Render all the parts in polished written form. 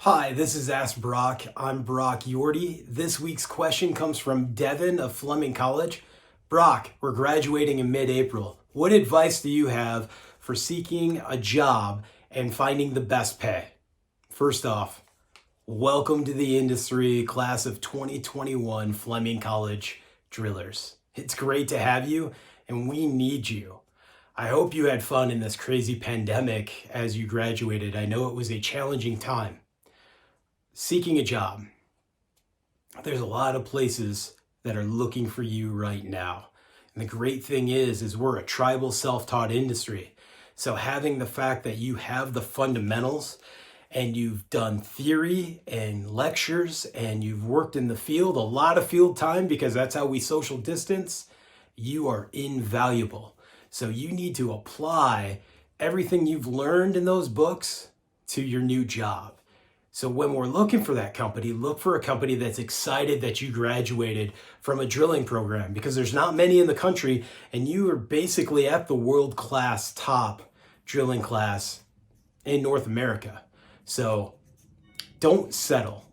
Hi, this is Ask Brock. I'm Brock Yorty. This week's question comes from Devin of Fleming College. Brock, we're graduating in mid-April. What advice do you have for seeking a job and finding the best pay? First off, welcome to the industry, class of 2021 Fleming College drillers. It's great to have you, and we need you. I hope you had fun in this crazy pandemic as you graduated. I know it was a challenging time. Seeking a job. There's a lot of places that are looking for you right now. And the great thing is we're a tribal self-taught industry. So having the fact that you have the fundamentals and you've done theory and lectures and you've worked in the field, a lot of field time because that's how we social distance, you are invaluable. So you need to apply everything you've learned in those books to your new job. So when we're looking for that company, look for a company that's excited that you graduated from a drilling program because there's not many in the country and you are basically at the world-class top drilling class in North America. So don't settle.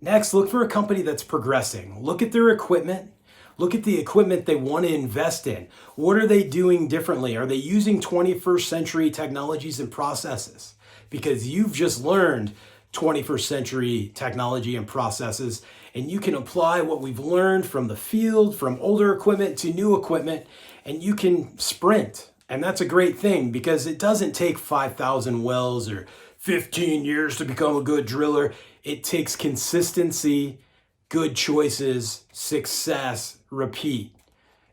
Next, look for a company that's progressing. Look at their equipment. Look at the equipment they want to invest in. What are they doing differently? Are they using 21st century technologies and processes? Because you've just learned 21st century technology and processes, and you can apply what we've learned from the field, from older equipment to new equipment, and you can sprint. And that's a great thing because it doesn't take 5,000 wells or 15 years to become a good driller. It takes consistency, good choices, success, repeat.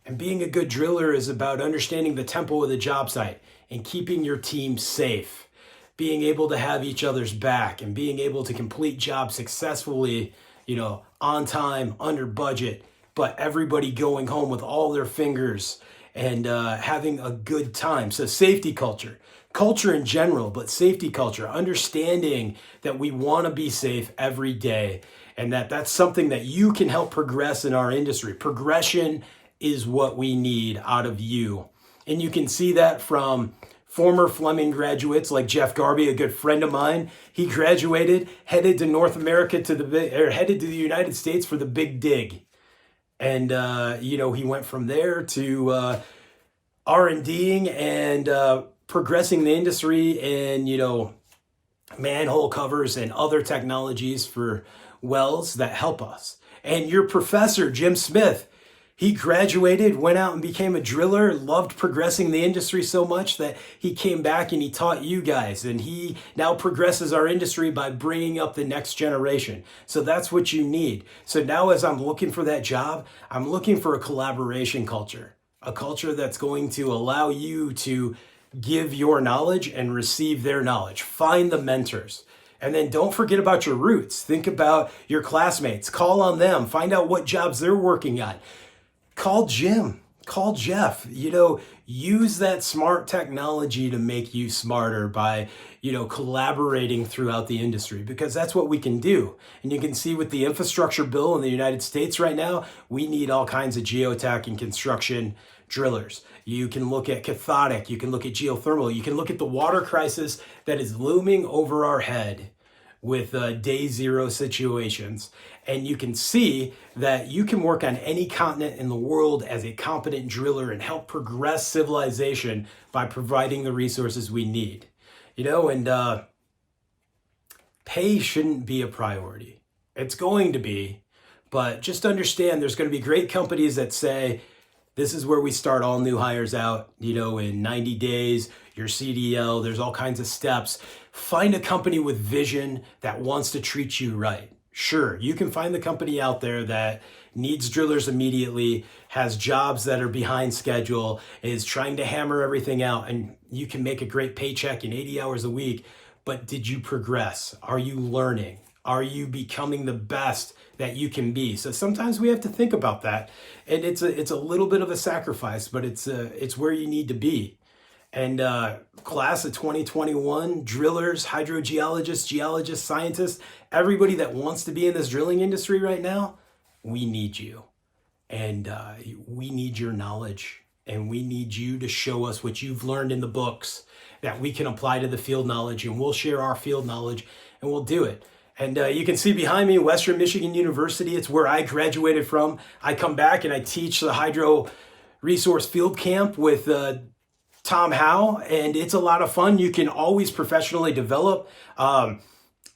And being a good driller is about understanding the tempo of the job site and keeping your team safe. Being able to have each other's back and being able to complete jobs successfully, on time, under budget, but everybody going home with all their fingers and having a good time. So safety culture in general, but safety culture, understanding that we want to be safe every day and that's something that you can help progress in our industry. Progression is what we need out of you. And you can see that from former Fleming graduates like Jeff Garby, a good friend of mine. He graduated, headed to North America headed to the United States for the big dig. And, he went from there to R&Ding and progressing the industry in, manhole covers and other technologies for wells that help us. And your professor, Jim Smith, he graduated, went out and became a driller, loved progressing the industry so much that he came back and he taught you guys. And he now progresses our industry by bringing up the next generation. So that's what you need. So now as I'm looking for that job, I'm looking for a collaboration culture, a culture that's going to allow you to give your knowledge and receive their knowledge. Find the mentors. And then don't forget about your roots. Think about your classmates. Call on them. Find out what jobs they're working on. Call Jim, call Jeff, use that smart technology to make you smarter by, collaborating throughout the industry because that's what we can do. And you can see with the infrastructure bill in the United States right now, we need all kinds of geotech and construction drillers. You can look at cathodic, you can look at geothermal, you can look at the water crisis that is looming over our head with day zero situations. And you can see that you can work on any continent in the world as a competent driller and help progress civilization by providing the resources we need. And pay shouldn't be a priority. It's going to be, but just understand there's going to be great companies that say, this is where we start all new hires out, in 90 days, your CDL, there's all kinds of steps. Find a company with vision that wants to treat you right. Sure, you can find the company out there that needs drillers immediately, has jobs that are behind schedule, is trying to hammer everything out, and you can make a great paycheck in 80 hours a week. But did you progress? Are you learning? Are you becoming the best that you can be? So sometimes we have to think about that. And it's a little bit of a sacrifice, but it's where you need to be. And class of 2021, drillers, hydrogeologists, geologists, scientists, everybody that wants to be in this drilling industry right now, we need you. And we need your knowledge. And we need you to show us what you've learned in the books that we can apply to the field knowledge. And we'll share our field knowledge and we'll do it. And you can see behind me, Western Michigan University. It's where I graduated from. I come back and I teach the Hydro Resource Field Camp with Tom Howe, and it's a lot of fun. You can always professionally develop. I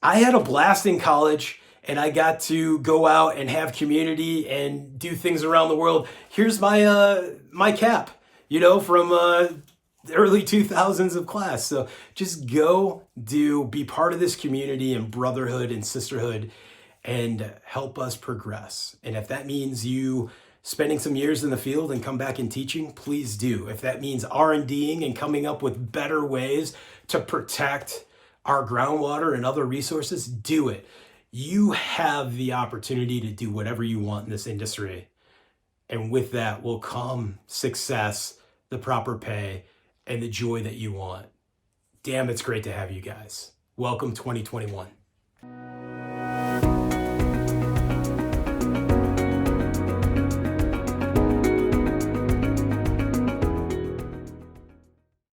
had a blast in college, and I got to go out and have community and do things around the world. Here's my my cap, from the early 2000s of class. So just be part of this community and brotherhood and sisterhood and help us progress. And if that means you spending some years in the field and come back and teaching, please do. If that means R&Ding and coming up with better ways to protect our groundwater and other resources, do it. You have the opportunity to do whatever you want in this industry. And with that will come success, the proper pay, and the joy that you want. Damn, it's great to have you guys. Welcome 2021.